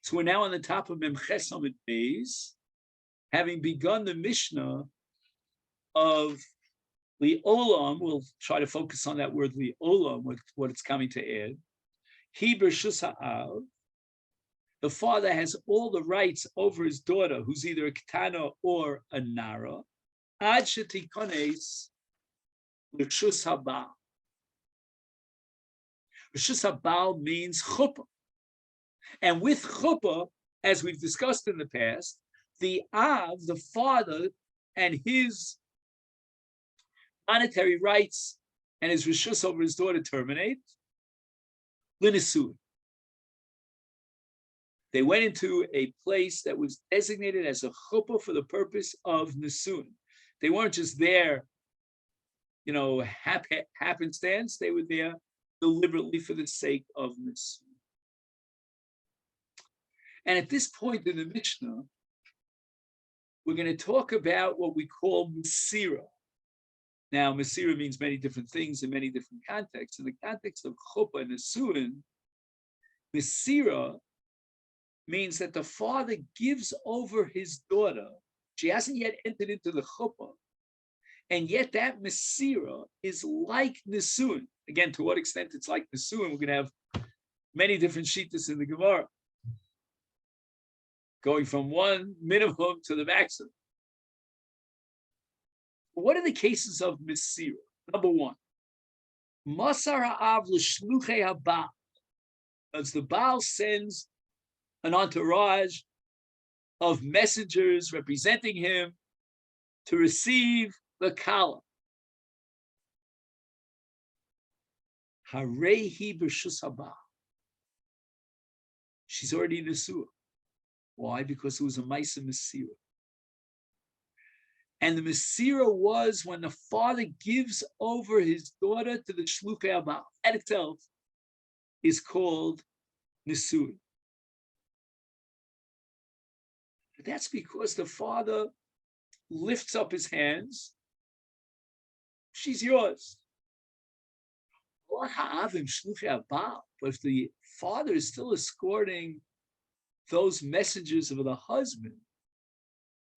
So we're now on the top of Memches Amud Beis, having begun the Mishnah of Li'olam. We'll try to focus on that word Li'olam, what it's coming to add. He b'rshus ha'av. The father has all the rights over his daughter, who's either a ketana or a nara. Ad shetikones l'rshus habal. Rshus habal means chuppah. And with chuppah, as we've discussed in the past, the Av, the father, and his monetary rights and his rishus over his daughter terminate. L'nesuin. They went into a place that was designated as a chuppah for the purpose of nesuin. They weren't just there, happenstance. They were there deliberately for the sake of nesuin. And at this point in the Mishnah, we're going to talk about what we call Masira. Now, Masira means many different things in many different contexts. In the context of Chuppah and Nesuin, Masira means that the father gives over his daughter. She hasn't yet entered into the Chuppah, and yet that Masira is like Nesuin. Again, to what extent it's like Nesuin, we're going to have many different shittas in the Gemara, going from one minimum to the maximum. What are the cases of Masira? Number one, Masar ha'av l'shluchei ha'ba'al. As the Baal sends an entourage of messengers representing him to receive the Kala. Harehi b'rshus ha'ba'al. She's already nesua. Why? Because it was a Maisa Masira. And the Masira was when the father gives over his daughter to the Shluchei Abal. That itself is called Nisui. That's because the father lifts up his hands. She's yours. But if the father is still escorting those messages of the husband,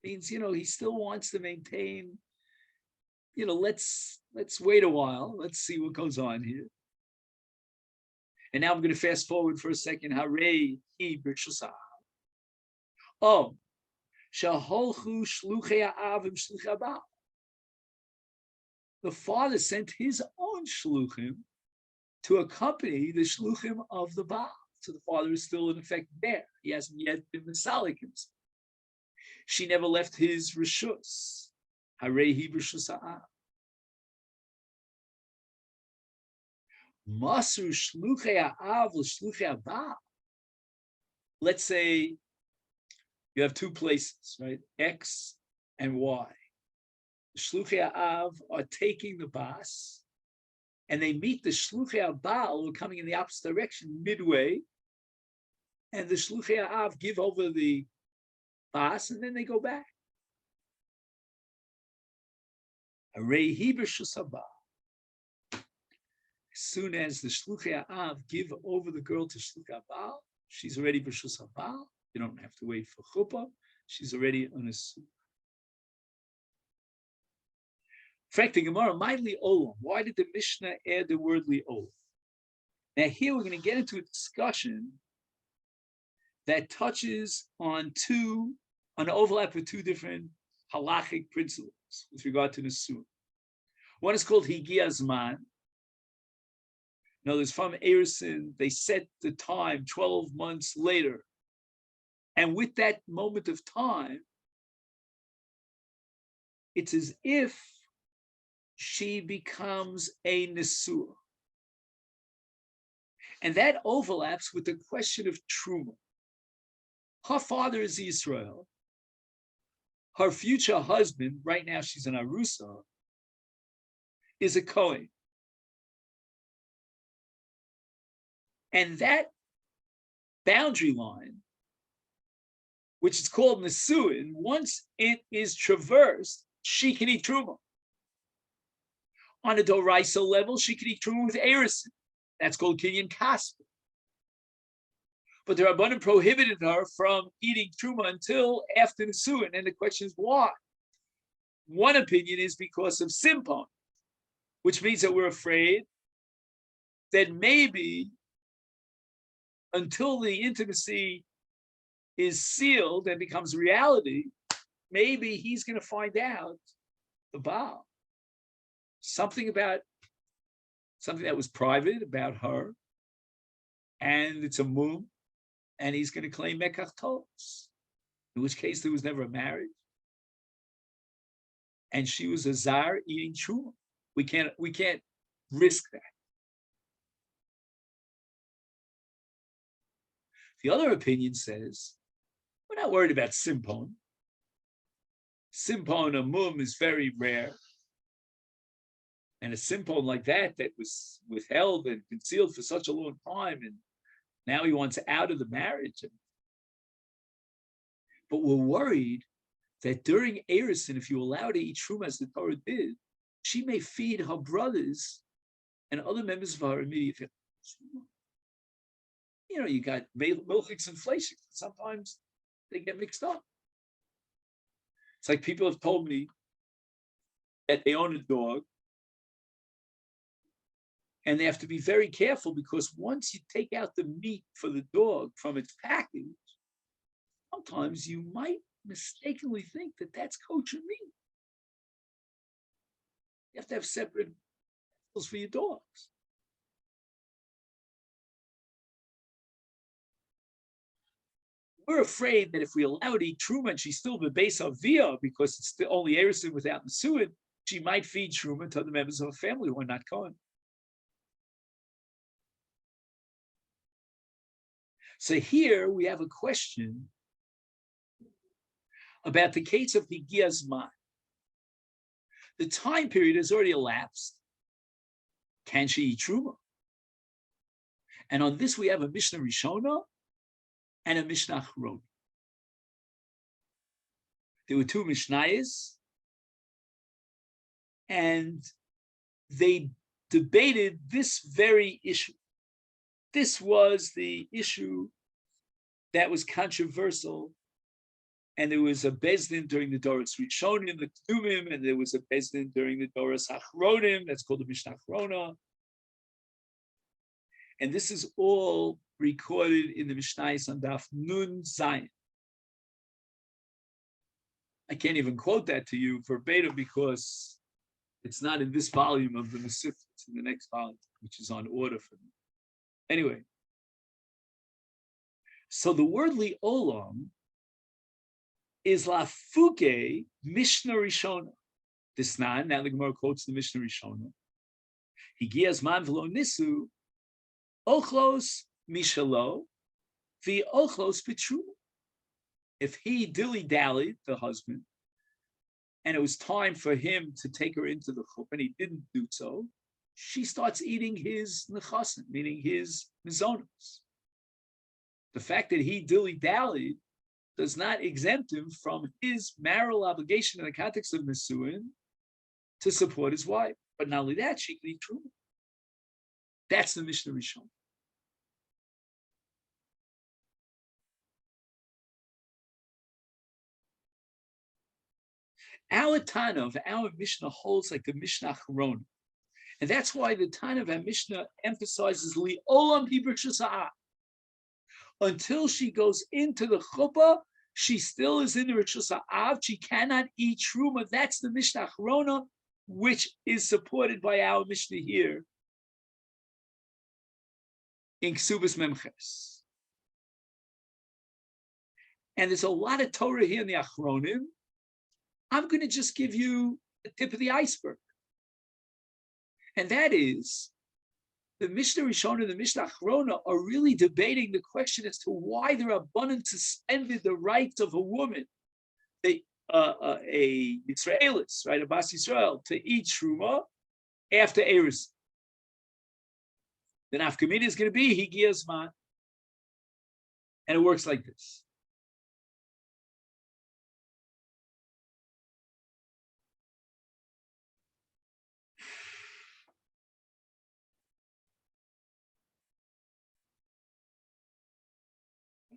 means, he still wants to maintain, let's wait a while. Let's see what goes on here. And now I'm going to fast forward for a second. Harei hi b'rshus ha'av. Oh, shaholchu shluchei ha'avim shluchei ha'ba'al. The father sent his own shluchim to accompany the shluchim of the Baal. So the father is still in effect there. He hasn't yet been Masalik himself. She never left his rishus. Harehi b'rshus ha'av. Masru shluchei ha'av l'shluchei ha'ba'al. Let's say you have two places, right? X and Y. The shluchei ha'av are taking the bas, and they meet the shluchei ha'ba'al who are coming in the opposite direction midway, and the shluchei ha'av give over the bas, and then they go back. Harehi b'rshus ha'ba'al. As soon as the shluchei ha'av give over the girl to shluchei ha'ba'al, she's already b'rshus ha'ba'al. You don't have to wait for chuppah. She's already on a suit. In fact, the Gemara, my li'olam. Why did the Mishnah add the word li'olam? Now here we're going to get into a discussion that touches on an overlap of two different halachic principles with regard to the suit. One is called Higi Azman. In other words, from Erison, they set the time 12 months later. And with that moment of time, it's as if she becomes a Nesua. And that overlaps with the question of Truma. Her father is Israel. Her future husband, right now she's an Arusa, is a Kohen. And that boundary line, which is called Nesuin, once it is traversed, she can eat Truma. On a Doraisa level, she can eat Truma with Erison. That's called Kinyan Kasper. But the Rabbanim prohibited her from eating truma until after the Nisuin. And the question is why? One opinion is because of simpon, which means that we're afraid that maybe until the intimacy is sealed and becomes reality, maybe he's going to find out the Baal. Something that was private about her, and it's a mum, and he's going to claim mekach tos, in which case there was never a marriage, and she was a zar eating truma. We can't risk that. The other opinion says we're not worried about simpon. Simpon, a mum, is very rare. And a simpon like that was withheld and concealed for such a long time, and now he wants out of the marriage. But we're worried that during Erusin, if you allow her to eat truma as the Torah did, she may feed her brothers and other members of her immediate family. You got milchiks and fleishiks. Sometimes they get mixed up. It's like people have told me that they own a dog, and they have to be very careful because once you take out the meat for the dog from its package, sometimes you might mistakenly think that that's kosher meat. You have to have separate vessels for your dogs. We're afraid that if we allow her to eat truma and she's still the base of via because it's the only Erusin without Nisuin, she might feed truma to the members of her family who are not Kohen. So here we have a question about the case of Higias Man. The time period has already elapsed. Can she eat truma? And on this we have a Mishnah Rishona and a Mishnah Achrona. There were two Mishnayos, and they debated this very issue. This was the issue that was controversial, and there was a Bezdin during the Doros Rishonim, the Ketuvim, and there was a Bezdin during the Doros Achronim, that's called the Mishnah Achrona. And this is all recorded in the Mishnayos on Daf Nun Zayin. I can't even quote that to you verbatim because it's not in this volume of the Masechet, it's in the next volume, which is on order for me. Anyway, so the word li'olam is lafuke Mishnah Rishona. This now the Gemara quotes the Mishnah Rishona. Higias man v'lo nisu ochlos mishalo the ochlos pitru. If he dilly-dallied, the husband, and it was time for him to take her into the chuppah, and he didn't do so, she starts eating his nechasim, meaning his mizonos. The fact that he dilly-dallied does not exempt him from his marital obligation in the context of Nisuin to support his wife. But not only that, she can eat truma. That's the Mishnah Rishon. Our Tana of our Mishnah holds like the Mishnah Achrona. And that's why the Tana of our Mishnah emphasizes li'olam hibrachus ha'ah. Until she goes into the chuppah, she still is in the rishus ha'av. She cannot eat truma. That's the Mishnah Achrona, which is supported by our Mishnah here in Ksubas Memches. And there's a lot of Torah here in the Achronim. I'm going to just give you the tip of the iceberg. And that is, the Mishnah Rishon and the Mishnah Achrona are really debating the question as to why the Rabbanan suspended the rights of a woman, a Yisraelis, right, a Bas Yisrael, to eat Truma after Erusin. The nafkamina is going to be Higias Man. And it works like this.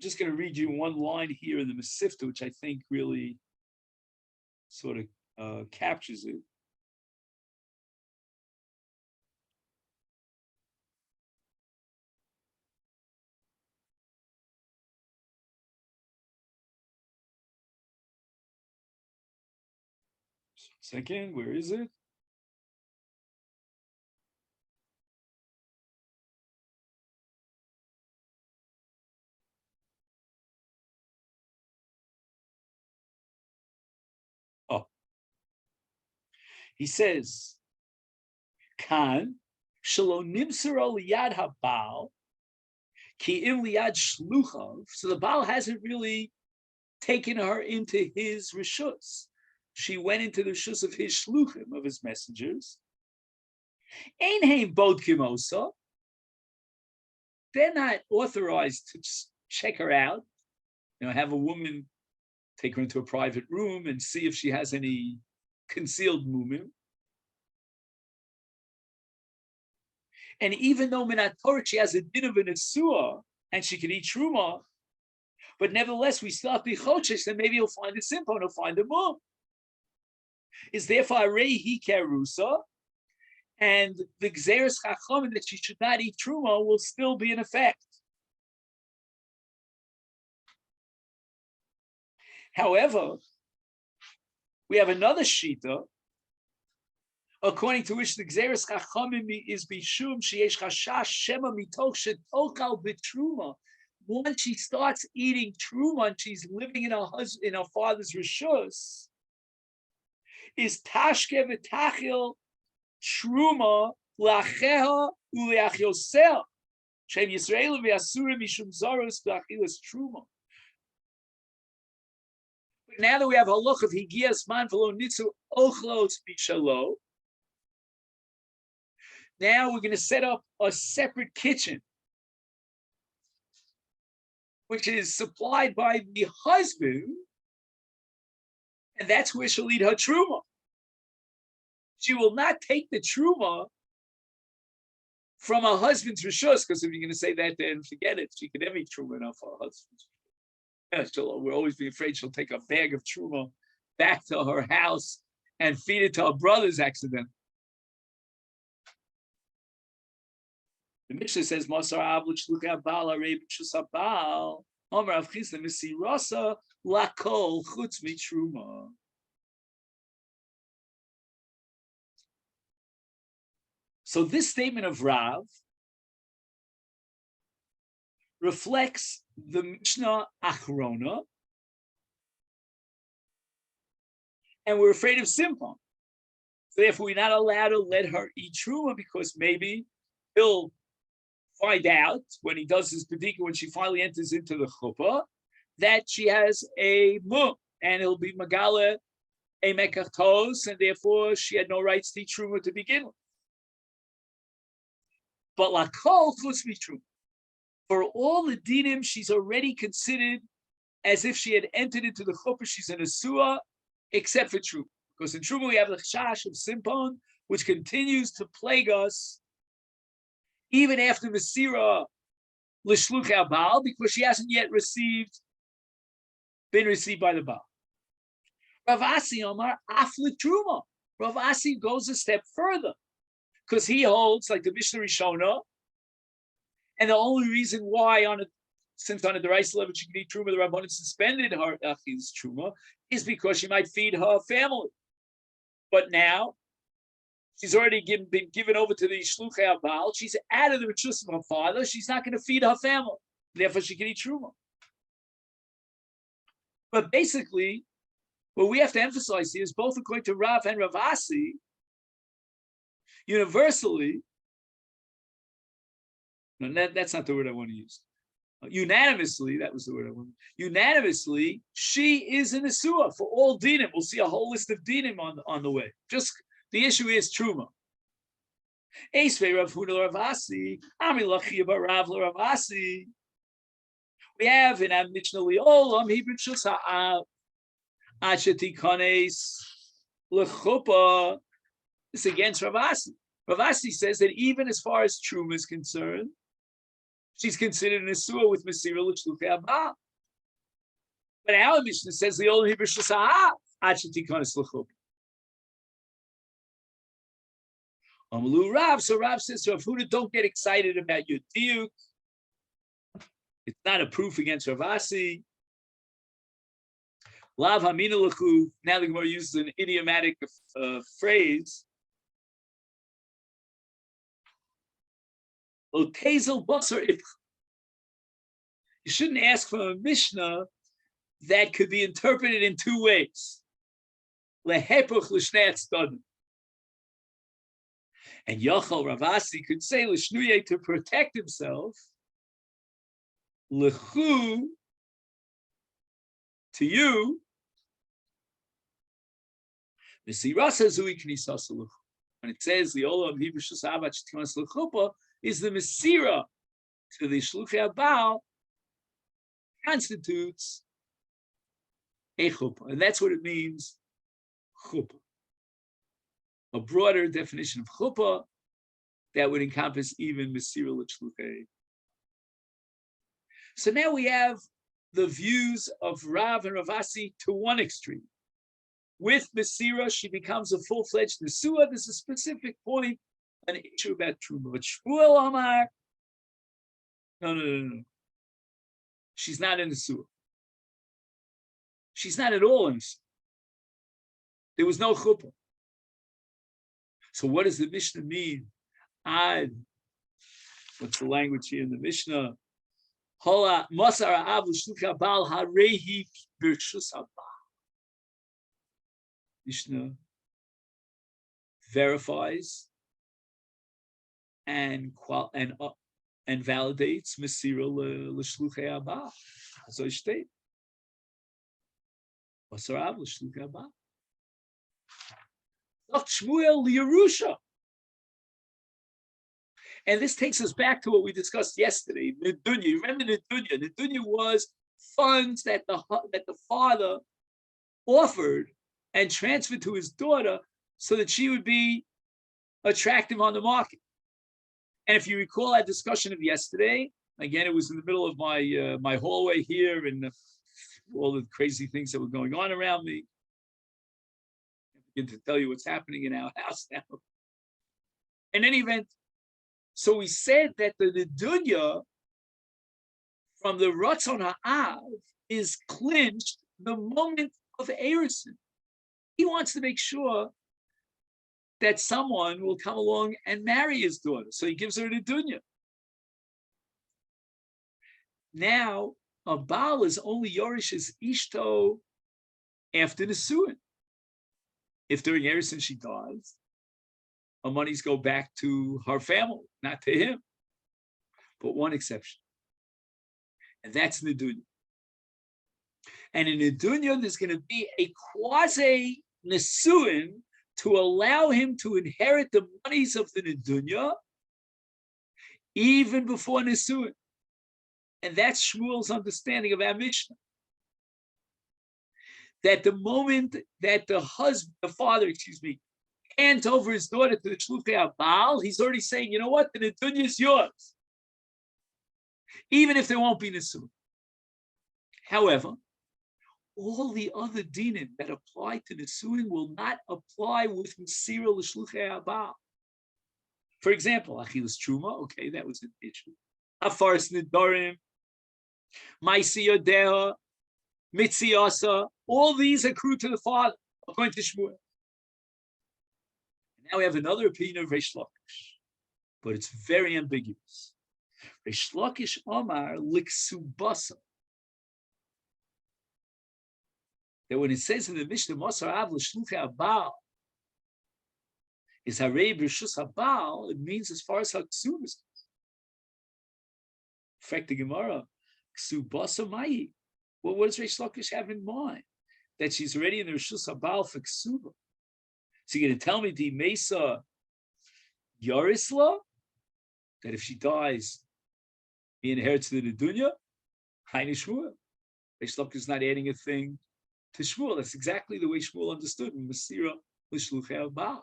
just going to read you one line here in the Masechet, which I think really sort of captures it. Second, where is it? Oh, he says, Kan shelo nimsero liyad habal ki im liyad shluchav. So the Baal hasn't really taken her into his rishus. She went into the rishus of his shluchim, of his messengers. Ein heim bodkim osa. They're not authorized to check her out. Have a woman take her into a private room and see if she has any concealed mumim. And even though Minat Torah, she has a din of an Asua, and she can eat Truma, but nevertheless, we still have to be Chochesh, then maybe he'll find a Simpon, he'll find a mum. Is therefore a Rei Kerusa, and the Gzeres Chacham that she should not eat Truma will still be in effect. However, we have another Shita, according to which the Gzeres Chachamim is Bishum Sheyesh Chashash Shema Mitoch Shetochal B'Truma. Once she starts eating Truma and she's living in her father's Rishus, is Tashke V'Tachil Truma L'Acheha U'Le'ach Yosel Shem Yisrael V'Asurim Mishum Zaros B'Achilas Truma. Now that we have a look of Higias Man V'Lo Nitzu Ochlos B'Shalo, now we're going to set up a separate kitchen, which is supplied by the husband, and that's where she'll eat her truma. She will not take the truma from her husband's rishus, because if you're going to say that, then forget it. She can never eat truma enough for her husband's. We'll always be afraid she'll take a bag of truma back to her house and feed it to her brothers accidentally. The Mishnah says, "Masar avlut shluchei Baal harei b'shus haBaal, Omer Rav Chisda misirasa lakol chutz mitruma." So this statement of Rav reflects the Mishnah Achrona, and we're afraid of Simpon. So therefore, we're not allowed to let her eat truma because maybe he'll find out when he does his pedika, when she finally enters into the chuppah, that she has a mum, and it'll be magala a mekachtos, and therefore she had no rights to eat truma to begin with. But lakol chutz mitruma, for all the dinim, she's already considered as if she had entered into the chuppah. She's an asua, except for truma, because in truma we have the chash of simpon, which continues to plague us even after Mesira l'shluchei Baal, because she hasn't yet been received by the Baal. Rav Asi Omar af l'truma. Rav Asi goes a step further, because he holds like the Mishnah Rishona, and the only reason why since on a Deraisa level she can eat truma, the Rabbanan suspended her achil's truma, is because she might feed her family. But now she's already been given over to the shluchei Baal. She's out of the rishus of her father. She's not going to feed her family. Therefore, she can eat truma. But basically, what we have to emphasize here is both according to Rav and Rav Asi, universally, no, that's not the word I want to use. Unanimously, that was the word I wanted. Unanimously, she is an Asua for all dinim. We'll see a whole list of dinim on the way. Just the issue is truma. We have in our Mishnah Liolam, Hebrew Shus Ha'av, Achetikanes, Lechupa. This against Rav Asi. Rav Asi says that even as far as truma is concerned, she's considered an Isua with Mesira L'Shluchei Abal. But our Mishnah says the only Hebrew Shusa'ah Achitikonis L'Chup. Amalu Rav, so Rav says, Rav Huda, don't get excited about your diuk. It's not a proof against Ravasi. Lav Hamina L'Chu, now the Gemara uses an idiomatic phrase. Otezel Basar If. You shouldn't ask for a Mishnah that could be interpreted in two ways. Lehepuch l'shnei tzaddim. And Yochel Ravasi could say l'shnuye to protect himself. L'chu to you. Mesirasa zui knisas l'chu. When it says the olam Hebrew shusavav tikonas l'chupa is the mesira to the shluchei abal constitutes a chuppah, and that's what it means, chuppah. A broader definition of chuppah that would encompass even mesira l'shluchei. So now we have the views of Rav and Ravasi to one extreme. With mesira, she becomes a full-fledged nesua. There's a specific point, an issue about truma. But Shmuel Amar, no. She's not in nesua. She's not at all in nesua. There was no chuppah. So what does the Mishnah mean? What's the language here in the Mishnah? Hola Masar Av L'Shluchei Abal Harehi B'Rshus Abal. Mishnah verifies and validates Mesira L'Shluchei Abal. So it states. Masar Av L'Shluchei Abal. Shmuel L'Yerusha. And this takes us back to what we discussed yesterday. Nedunya. You remember Nedunya? Nedunya was funds that the father offered and transferred to his daughter so that she would be attractive on the market. And if you recall our discussion of yesterday, again, it was in the middle of my my hallway here and all the crazy things that were going on around me. To tell you what's happening in our house now. In any event, so we said that the Nedunya from the Ratzon Ha'av is clinched the moment of Erusin. He wants to make sure that someone will come along and marry his daughter. So he gives her a Nedunya. Now, a Baal is only Yorish's Ishto after the Nesuin. If during Erusin she dies, her monies go back to her family, not to him. But one exception, and that's Nedunya. And in Nedunya, there's going to be a quasi-Nesuin to allow him to inherit the monies of the Nedunya even before Nesuin. And that's Shmuel's understanding of our Mishnah. That the moment that the father, hands over his daughter to the Shluchei Abal, he's already saying, you know what, the Nedunya is yours. Even if there won't be Nesuin. However, all the other dinim that apply to Nesuin will not apply with Mesira L'Shluchei Abal. For example, Achilas Truma, okay, that was an issue. Afaris Nidarim, Maisi Yodeha, Mitziasa, all these accrue to the father, according to Shmuel. Now we have another opinion of Reish Lakish, but it's very ambiguous. Reish Lakish Omar Liksubasa. That when it says in the Mishnah, Masar Av L'Shluchei Abal, is Harei B'Rshus Abal, it means as far as Haksub is concerned. In fact, the Gemara, Ksubasa Mayi. Well, what does Reish Lakish have in mind? That she's already in the Rishus Habal for Ksuba. So you're going to tell me the Mesa Yarisla that if she dies, he inherits the Nedunya? Hainu Shmuel. Reish Lakish is not adding a thing to Shmuel. That's exactly the way Shmuel understood in Mesira L'Shluchei Abal.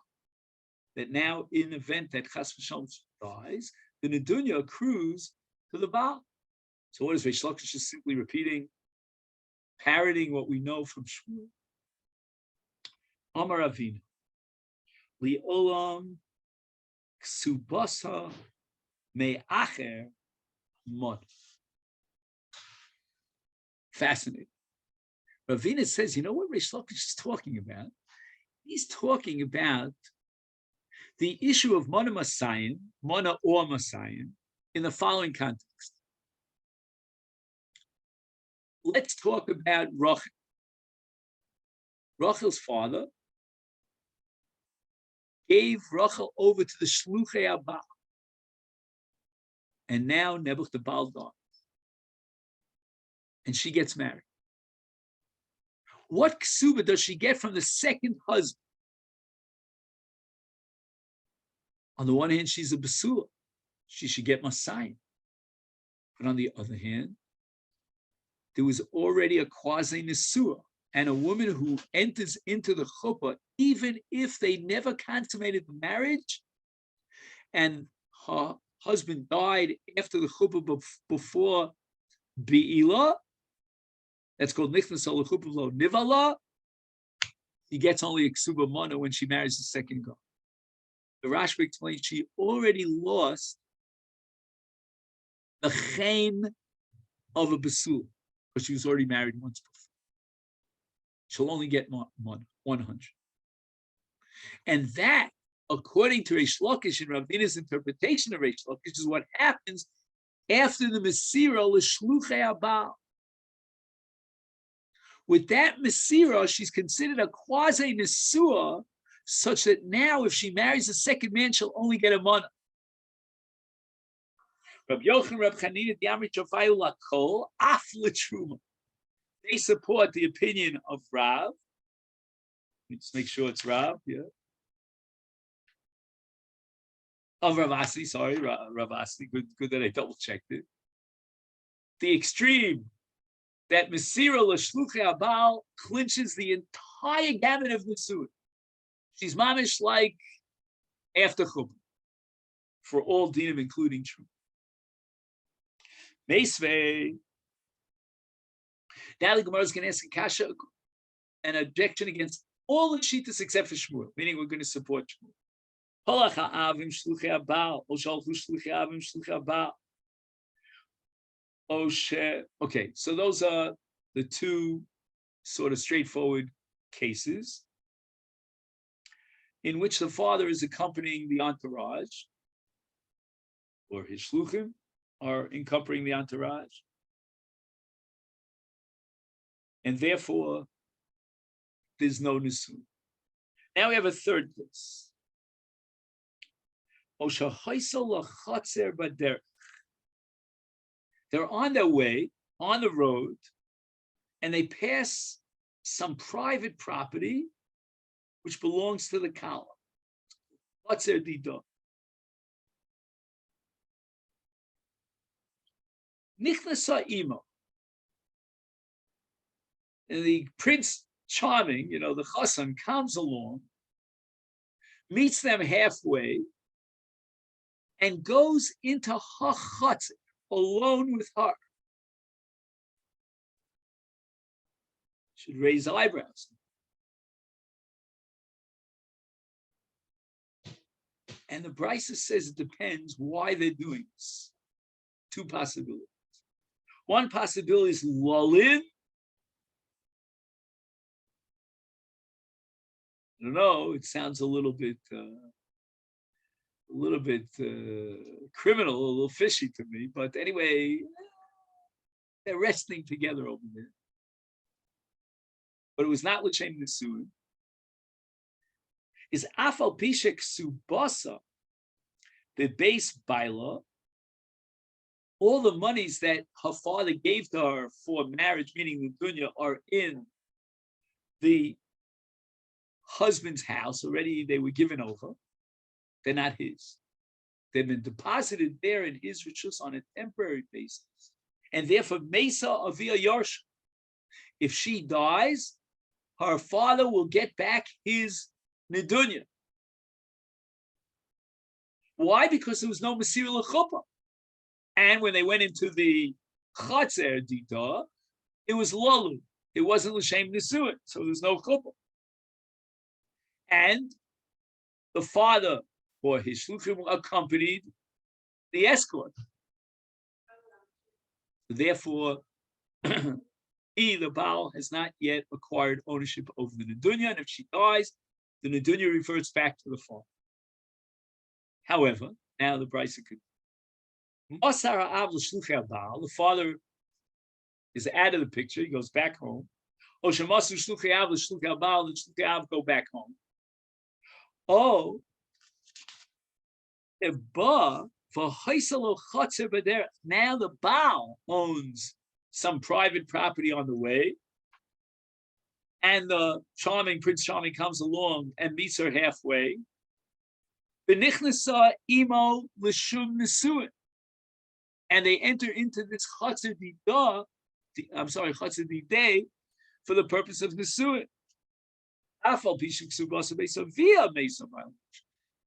That now, in the event that Chas v'Shalom dies, the Nedunya accrues to the Baal. So what is Reish Lakish is simply repeating, parroting what we know from Shmuel. Amar Avinu, li'olam ksubasa me'acher mon. Fascinating. Ravina says, you know what Reish Lakish is talking about? He's talking about the issue of Mana or Masayan, in the following context. Let's talk about Rachel. Rachel's father gave Rachel over to the Shluchei Abba. And now Nebuch the Baal dies. And she gets married. What ksuba does she get from the second husband? On the one hand, she's a basula. She should get Masayim. But on the other hand, there was already a quasi nisua, and a woman who enters into the chuppah, even if they never consummated the marriage, and her husband died after the chuppah before Be'ilah, that's called nichnas al chuppah lo nivala, he gets only a ksuba mana when she marries the second guy. The Rashba explains she already lost the chen of a basul, because she was already married once before. She'll only get 100. And that, according to Reish Lakish and Ravina's interpretation of Reish Lakish, is what happens after the Mesira l'shluchei Abal. With that Mesira, she's considered a quasi Nesua, such that now if she marries a second man, she'll only get a mana. Rabbi Yochanan, Rabbi Chanina, the Amrit Shofayu Lakol, Af L'Truma. They support the opinion of Rav. Let's make sure it's Rav, yeah. Of Rav Asli, sorry, Rav Asli. Good that I double checked it. The extreme that Mesira L'Shluchei Abal clinches the entire gamut of Nesud. She's mamish like after Chuppah for all dinim, including Truma. Meisvei. Now the Gemara is going to ask a kasha, an objection against all the shittas except for Shmuel, meaning we're going to support Shmuel. Okay, so those are the two sort of straightforward cases in which the father is accompanying the entourage, or his shluchim are accompanying the entourage. And therefore, there's no nisun. Now we have a third case. They're on their way, on the road, and they pass some private property which belongs to the Kala. What's their didah? Nichnasa imo. And the Prince Charming, the Chassan, comes along, meets them halfway, and goes into her chutzner alone with her. Should raise eyebrows. And the Brisa says it depends why they're doing this. Two possibilities. One possibility is lulin. I don't know. It sounds a little bit criminal, a little fishy to me. But anyway, they're resting together over there. But it was not l'shem nesuin. Is afal pishek subasa, the base baila, all the monies that her father gave to her for marriage, meaning the dunya, are in the husband's house. Already they were given over. They're not his. They've been deposited there in his rishus on a temporary basis. And therefore, Mesa Avia Yarsha. If she dies, her father will get back his Nidunya. Why? Because there was no Mesira L'Chuppah. And when they went into the Chatzer Dita, it was Lolu. It wasn't L'Shem Nisuin, so there's no Chuppah. And the father or his shluchim accompanied the escort. Therefore, he, the Baal, has not yet acquired ownership over the Nedunya, and if she dies, the Nedunya reverts back to the father. However, now the Brisa could. The father is out of the picture, he goes back home. The go back home. Oh, now the Baal owns some private property on the way, and the Prince Charming comes along and meets her halfway. And they enter into this Chatzer Dideh for the purpose of Nisuin.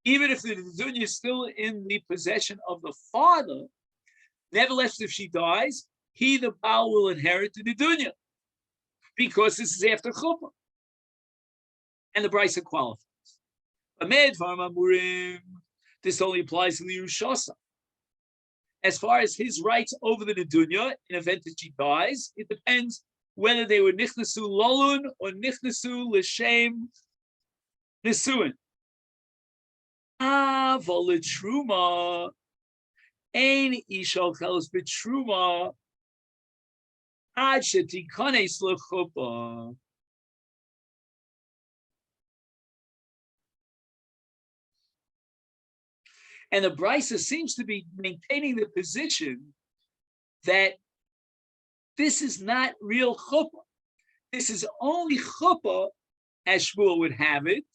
Even if the Nedunya is still in the possession of the father, nevertheless, if she dies, he, the Baal, will inherit the Nedunya, because this is after Chuppah. And the Brisa qualifies. This only applies to the Yerushasa. As far as his rights over the Nedunya, in event that she dies, it depends whether they were Nichnasu Lolun or Nichnasu L'Shem Nisuin. Volitruma, Ein Ishal Chelos Bitruma, Ad Shetikanes L'Chuppah. And the Brisa seems to be maintaining the position that this is not real chuppah. This is only chuppah, as Shmuel would have it,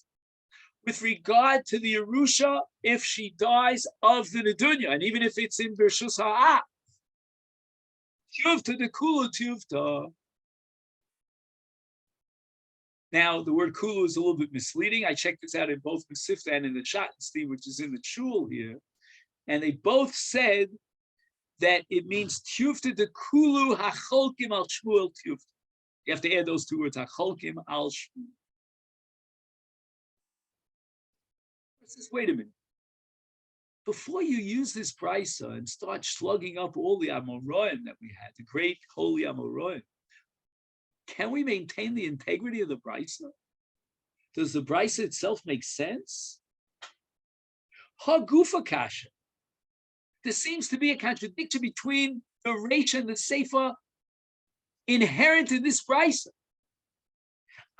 with regard to the Yerusha if she dies of the Nedunya, and even if it's in Bershus Ha'ah. Tuvta de Kulu Tuvta. Now, the word Kulu is a little bit misleading. I checked this out in both Masechet and in the Schottenstein, which is in the Shul here. And they both said that it means Tuvta de Kulu HaCholkim al Shmuel Tuvta. You have to add those two words, HaCholkim al Shmuel. Wait a minute. Before you use this Brisa and start slugging up all the Amoraim that we had, the great holy Amoraim, can we maintain the integrity of the Brisa? Does the Brisa itself make sense? Hagufa kasha. There seems to be a contradiction between the Reish and the Sefer inherent in this Brisa.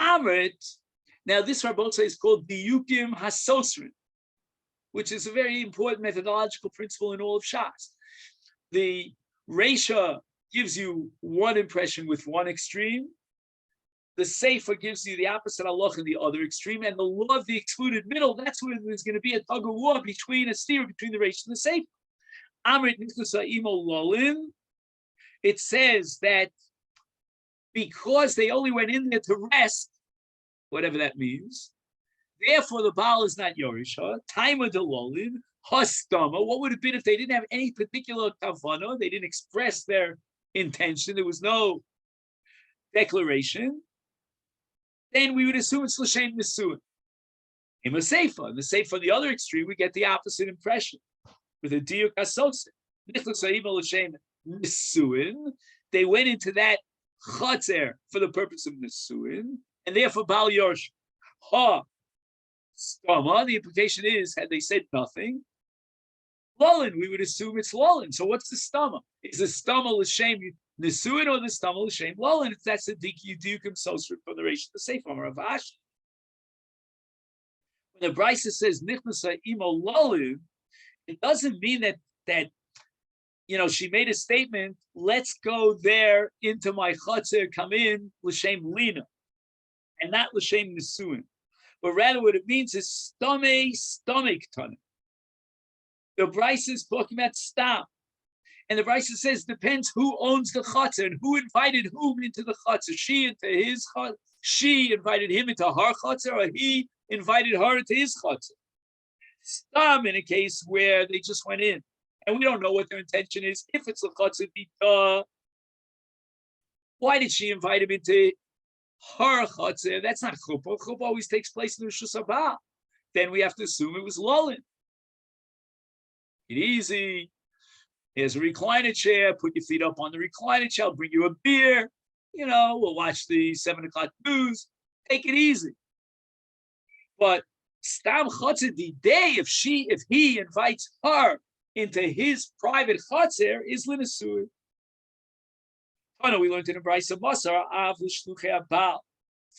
Amrit. Now this Rabbosai is called Diyukim Hasosrin, which is a very important methodological principle in all of Shas. The Reisha gives you one impression with one extreme. The Sefer gives you the opposite halacha in the other extreme, and the law of the excluded middle, that's where there's going to be a tug of war between a steer between the Reisha and the Sefer. Amrit Nichnusa Imo Lolin, it says that because they only went in there to rest, whatever that means, therefore the Baal is not Yorisha, Taima de Lolin, Hastama. What would it have been if they didn't have any particular kavana? They didn't express their intention. There was no declaration. Then we would assume it's L'Shem Nisuin. In the Sefer, the other extreme, we get the opposite impression. With a Diyuk Asosin. L'Shem Nisuin. They went into that Chatzer for the purpose of Nisuin, and therefore Baal Yorsh. Ha Stama. The implication is, had they said nothing, Lolin, we would assume it's Lolin. So what's the Stama? Is the Stama L'Shem Nisuin or the Stama L'Shem Lolin? That's the Dikim Sosrit from the Reish of the Sefer Ravash. When the Brisa says Nichnasa Imo Lolin, it doesn't mean that she made a statement, let's go there into my Chatzer, come in, L'Shem Lina, and not L'Shem Nisuin. But rather what it means is stomach tana. The Brisa is talking about stam. And the Brisa says depends who owns the Chatzer and who invited whom into the Chatzer. She into his Chatzer. She invited him into her Chatzer, or he invited her into his Chatzer. Stam in a case where they just went in And we don't know what their intention is. If it's l'chatzah dita, why did she invite him into her chatzah? That's not chuppah. Chuppah always takes place in the Rishus Haba. Then we have to assume it was lulin. It's easy. Here's a recliner chair. Put your feet up on the recliner chair. I'll bring you a beer. We'll watch the 7 o'clock news. Take it easy. But stam chatzah day, if he invites her into his private chatzah, is l'nesui. Oh no, we learned in the Brayso Masar av l'shluchei abal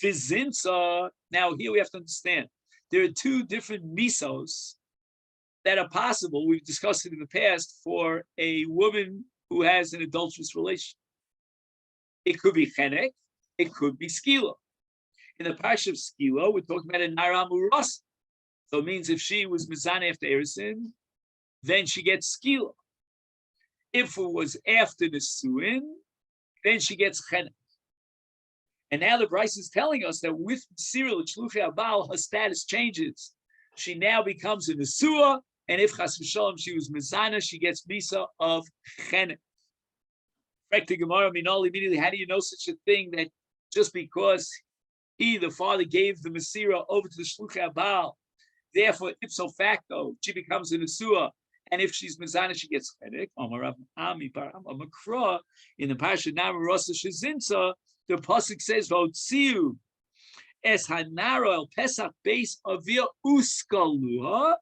fizinsa. Now here we have to understand there are two different misos that are possible. We've discussed it in the past for a woman who has an adulterous relation. It could be chenek, it could be skila. In the parsha of skila, we're talking about a nara muras. So it means if she was mizana after Erisin, then she gets skila. If it was after the suin, then she gets chenek. And now the Bryce is telling us that with Cyril Shluchei Abal, her status changes. She now becomes a Nesua, and if Chas v'Shalom she was mizana, she gets misa of chenek. Immediately, how do you know such a thing that just because the father, gave the Mesira over to the Shluchei Abal, therefore ipso facto she becomes a Nesua, and if she's mizana, she gets chenek. In the Parsha Namarosa Shezinsa, the pasuk says, "Votziu es hanaro el pesach beis avia uskaluha,"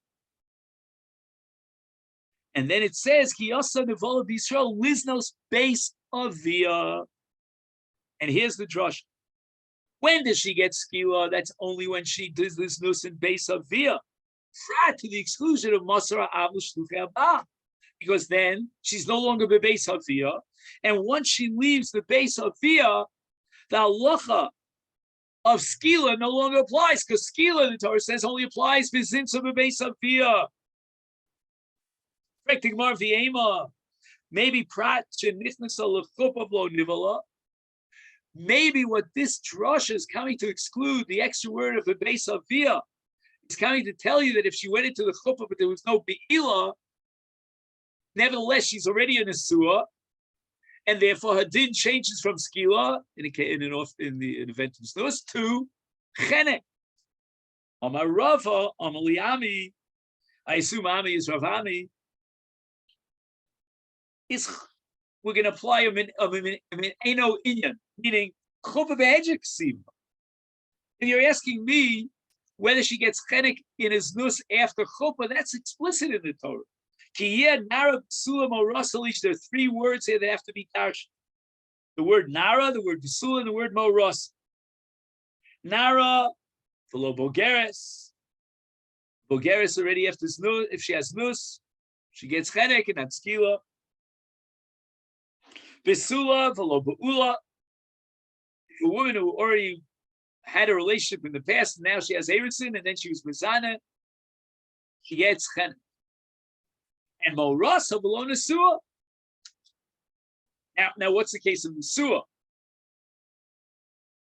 and then it says, "Ki yasa nevola b'Yisrael liznos beis avia." And here's the drush: when does she get skila? That's only when she does this nus in beis avia, prior to the exclusion of masara avlu shluchei haba, because then she's no longer beis avia, and once she leaves the beis avia, the halacha of skila no longer applies, because skila, the Torah says, only applies v'zinsa b'beis avia. Maybe prat shenichnasa lechupav lo nivala. Maybe what this drush is coming to exclude, the extra word of the beis avia, is coming to tell you that if she went into the chuppah but there was no be'ila, nevertheless she's already in a suah, and therefore her din changes from skila in the event of snus to chenek. Amar Rava, Amar Liami, I assume Ami is Ravami. We're going to apply a eno inyan, meaning chuppah be'edek ksiva. And you're asking me whether she gets chenek in his nus after chuppah. That's explicit in the Torah. There are 3 words here that have to be tarsh. The word nara, the word besula, and the word moros. Nara, below bogeres. Bogeres already after snus. If she has nus, she gets chenek and that's skila. Besula, below beula. A woman who already had a relationship in the past, and now she has erisin, and then she was mizana, she gets chenek. And Morasa below Nesua. Now, what's the case of Nesua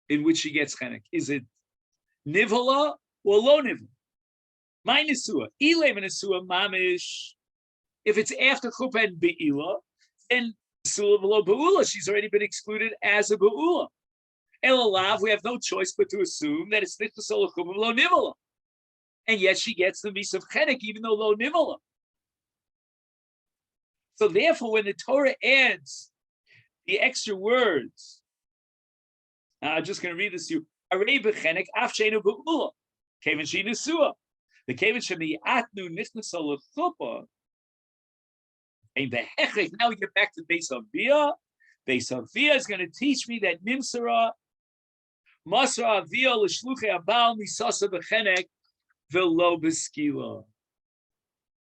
in which she gets chenek? Is it nivala or lo nivala? My Nesua, ilem Nesua mamish. If it's after chuppah and be'ila, then Nesua below be'ula, she's already been excluded as a be'ula. Elalav, we have no choice but to assume that it's nichnas ol chuppah lo nivala, and yet she gets the mis of chenek even though lo nivala. So therefore, when the Torah adds the extra words, I'm just going to read this to you. Arei b'chenek af sheinu be'ula, kevan she nesua. The kevan shemi'atnu nichnaso lechuppah. And behechek. Now we get back to Beis Avia. Beis Avia is going to teach me that nimsara masra avia l'shluchei abal misasa b'chenek v'lo b'skila.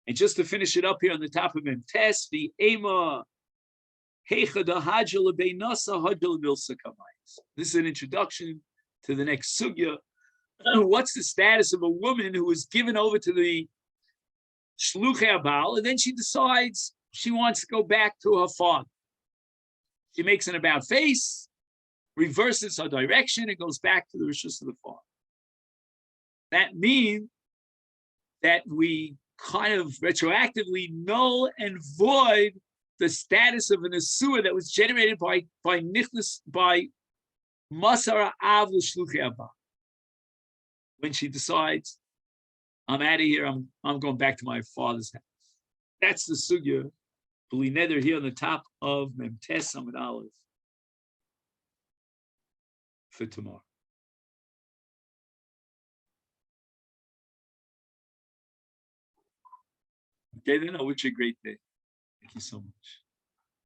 And just to finish it up here on the top of Memtes, the Ema Heicha da Hajja lebeinasa Hajja lebilsa kamayis. This is an introduction to the next sugya. What's the status of a woman who is given over to the Shluchei Abal, and then she decides she wants to go back to her father? She makes an about face, reverses her direction, and goes back to the rishus of the father. That means that we kind of retroactively null and void the status of an asur that was generated by nichnas by masar av l'shluchei haba. When she decides, I'm out of here, I'm going back to my father's house. That's the sugya. B'li neder here on the top of Memtes Amud Aleph for tomorrow. Okay, then I wish you a great day. Thank you so much.